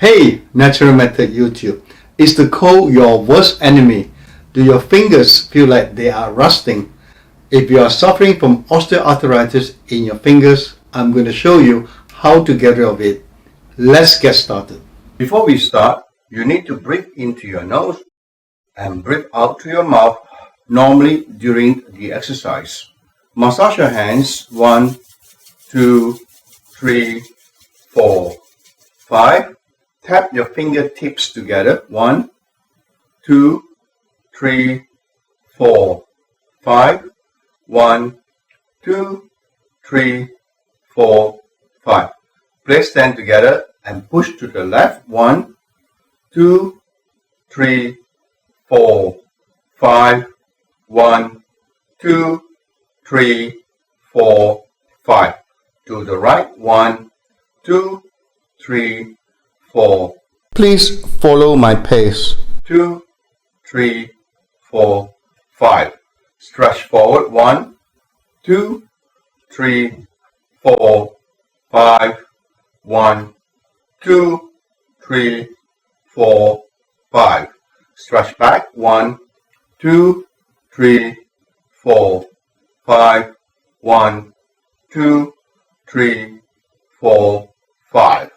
Hey, Natural Method YouTube. Is the cold your worst enemy? Do your fingers feel like they are rusting? If you are suffering from osteoarthritis in your fingers, I'm going to show you how to get rid of it. Let's get started. Before we start, you need to breathe into your nose and breathe out to your mouth normally during the exercise. Massage your hands 1, 2, 3, 4, 5. Tap your fingertips together 1, 2, 3, 4, 5. 1, 2, 3, 4, 5. Place them together and push to the left 1, 2, 3, 4, 5. 1, 2, 3, 4, 5. To the right 1, 2, 3, 4. Please follow my pace. 2, 3, 4, 5. Stretch forward 1, 2, 3, 4, 5. 1, 2, 3, 4, 5. Stretch back 1, 2, 3, 4, 5. 1, 2, 3, 4, 5.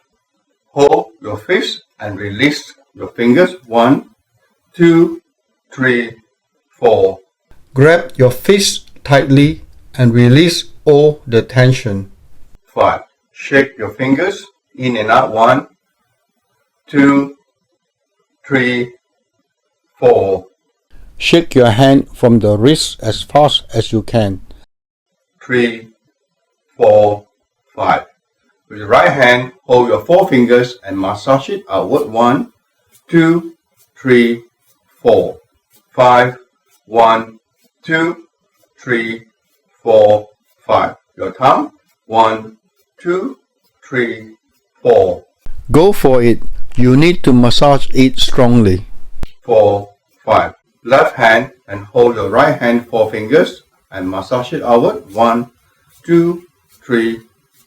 Hold your fist and release your fingers 1, 2, 3, 4. Grab your fist tightly and release all the tension. 5. Shake your fingers in and out 1, 2, 3, 4. Shake your hand from the wrist as fast as you can. 3, 4, 5. With the right hand, hold your forefingers and massage it outward 1, 2, 3, 4, 5. 1, 2, 3, 4, 5. Your thumb 1, 2, 3, 4. Go for it. You need to massage it strongly. 4, 5. Left hand and hold your right hand forefingers and massage it outward 1, 2, 3,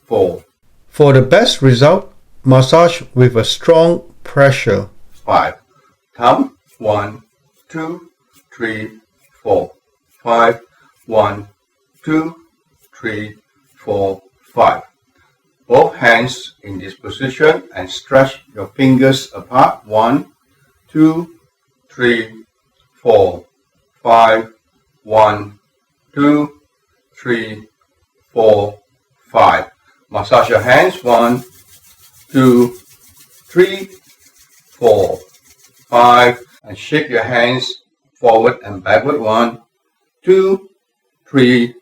4. For the best result, massage with a strong pressure. 5. Thumb 1, 2, 3, 4, 5. 1, 2, 3, 4, 5. Both hands in this position and stretch your fingers apart 1, 2, 3, 4, 5. 1, 2, 3, 4, 5. Massage your hands 1, 2, 3, 4, 5. And shake your hands forward and backward 1, 2, 3,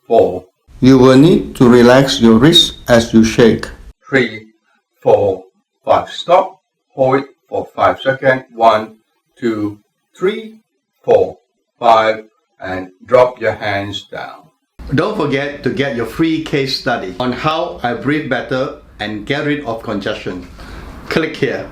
4. You will need to relax your wrist as you shake. 3, 4, 5. Stop. Hold it for 5 seconds. 1, 2, 3, 4, 5. And drop your hands down. Don't forget to get your free case study on how I breathe better and get rid of congestion. Click here.